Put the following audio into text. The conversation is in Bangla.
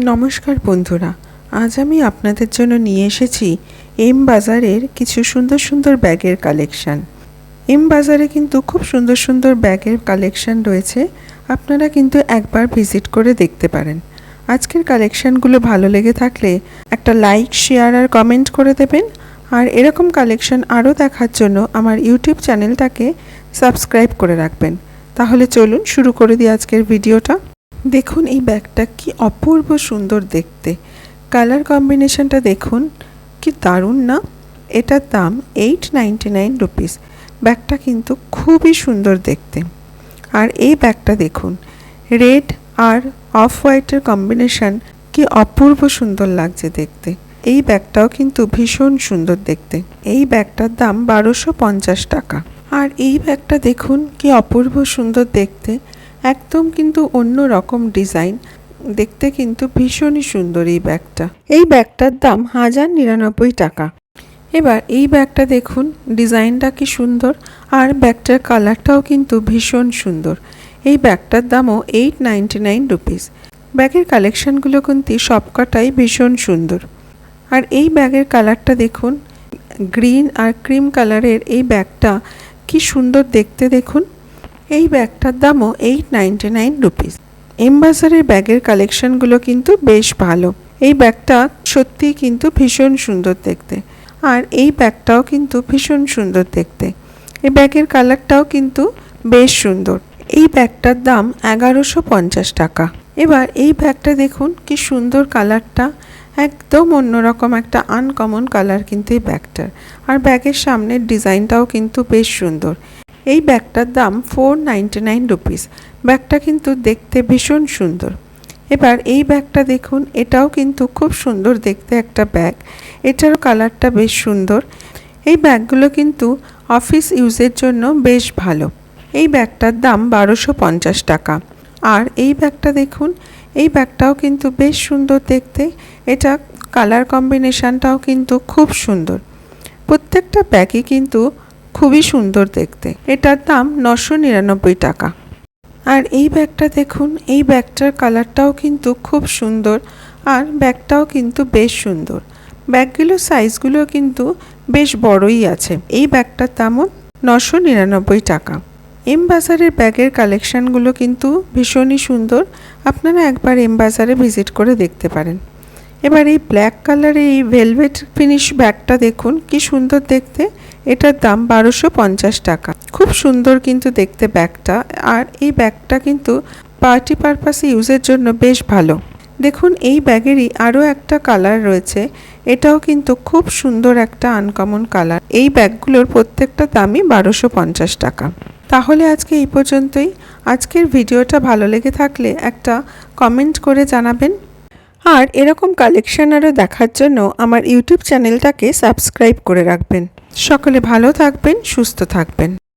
নমস্কার বন্ধুরা, আজ আমি আপনাদের জন্য নিয়ে এসেছি এম বাজারের কিছু সুন্দর সুন্দর ব্যাগের কালেকশান। এম বাজারে কিন্তু খুব সুন্দর সুন্দর ব্যাগের কালেকশান রয়েছে, আপনারা কিন্তু একবার ভিজিট করে দেখতে পারেন। আজকের কালেকশানগুলো ভালো লেগে থাকলে একটা লাইক, শেয়ার আর কমেন্ট করে দেবেন। আর এরকম কালেকশান আরও দেখার জন্য আমার ইউটিউব চ্যানেলটাকে সাবস্ক্রাইব করে রাখবেন। তাহলে চলুন শুরু করে দিই আজকের ভিডিওটা। দেখুন এই ব্যাগটা কি অপূর্ব সুন্দর দেখতে, কালার কম্বিনেশনটা দেখুন কি দারুণ না। এটার দাম 899 রুপিস। ব্যাগটা কিন্তু খুবই সুন্দর দেখতে। আর এই ব্যাগটা দেখুন, রেড আর অফ হোয়াইটের কম্বিনেশন কি অপূর্ব সুন্দর লাগছে দেখতে। এই ব্যাগটাও কিন্তু ভীষণ সুন্দর দেখতে। এই ব্যাগটার দাম 1250 টাকা। আর এই ব্যাগটা দেখুন কি অপূর্ব সুন্দর দেখতে, একদম কিন্তু অন্য রকম ডিজাইন, দেখতে কিন্তু ভীষণই সুন্দর এই ব্যাগটা। এই ব্যাগটার দাম 1099 টাকা। এবার এই ব্যাগটা দেখুন, ডিজাইনটা কি সুন্দর আর ব্যাগটার কালারটাও কিন্তু ভীষণ সুন্দর। এই ব্যাগটার দামও 899 রুপিস। ব্যাগের কালেকশানগুলো কিন্তু সবকটাই ভীষণ সুন্দর। আর এই ব্যাগের কালারটা দেখুন, গ্রিন আর ক্রিম কালারের এই ব্যাগটা কি সুন্দর দেখতে দেখুন। এই ব্যাগটার দামও 899 রুপিস। এম বাজারের ব্যাগের কালেকশানগুলো কিন্তু বেশ ভালো। এই ব্যাগটা সত্যিই কিন্তু ভীষণ সুন্দর দেখতে। আর এই ব্যাগটাও কিন্তু ভীষণ সুন্দর দেখতে। এই ব্যাগের কালারটাও কিন্তু বেশ সুন্দর। এই ব্যাগটার দাম 1150 টাকা। এবার এই ব্যাগটা দেখুন কি সুন্দর কালারটা, একদম অন্যরকম একটা আনকমন কালার কিন্তু এই ব্যাগটার। আর ব্যাগের সামনের ডিজাইনটাও কিন্তু বেশ সুন্দর। এই ব্যাগটার দাম 499 রুপিস। ব্যাগটা কিন্তু দেখতে ভীষণ সুন্দর। এবার এই ব্যাগটা দেখুন, এটাও কিন্তু খুব সুন্দর দেখতে একটা ব্যাগ। এটারও কালারটা বেশ সুন্দর। এই ব্যাগগুলো কিন্তু অফিস ইউজের জন্য বেশ ভালো। এই ব্যাগটার দাম 1250 টাকা। আর এই ব্যাগটা দেখুন, এই ব্যাগটাও কিন্তু বেশ সুন্দর দেখতে। এটা কালার কম্বিনেশনটাও কিন্তু খুব সুন্দর। প্রত্যেকটা ব্যাগই কিন্তু খুবই সুন্দর দেখতে। এটার দাম 999 টাকা। আর এই ব্যাগটা দেখুন, এই ব্যাগটার কালারটাও কিন্তু খুব সুন্দর আর ব্যাগটাও কিন্তু বেশ সুন্দর। ব্যাগগুলোর সাইজগুলো কিন্তু বেশ বড়ই আছে। এই ব্যাগটার দামও 999 টাকা। এম বাজারের ব্যাগের কালেকশানগুলো কিন্তু ভীষণই সুন্দর, আপনারা একবার এম বাজারে ভিজিট করে দেখতে পারেন। এবার এই ব্ল্যাক কালারের এই ভেলভেট ফিনিশ ব্যাগটা দেখুন কি সুন্দর দেখতে। এটার দাম 1250 টাকা। খুব সুন্দর কিন্তু দেখতে ব্যাগটা। আর এই ব্যাগটা কিন্তু পার্টি পারপাসে ইউজের জন্য বেশ ভালো। দেখুন এই ব্যাগেরই আরও একটা কালার রয়েছে, এটাও কিন্তু খুব সুন্দর একটা আনকমন কালার। এই ব্যাগগুলোর প্রত্যেকটা দামই 1250 টাকা। তাহলে আজকে এই পর্যন্তই। আজকের ভিডিওটা ভালো লেগে থাকলে একটা কমেন্ট করে জানাবেন। আর এরকম কালেকশন আরও দেখার জন্য আমার ইউটিউব চ্যানেলটাকে সাবস্ক্রাইব করে রাখবেন। সকলে ভালো থাকবেন, সুস্থ থাকবেন।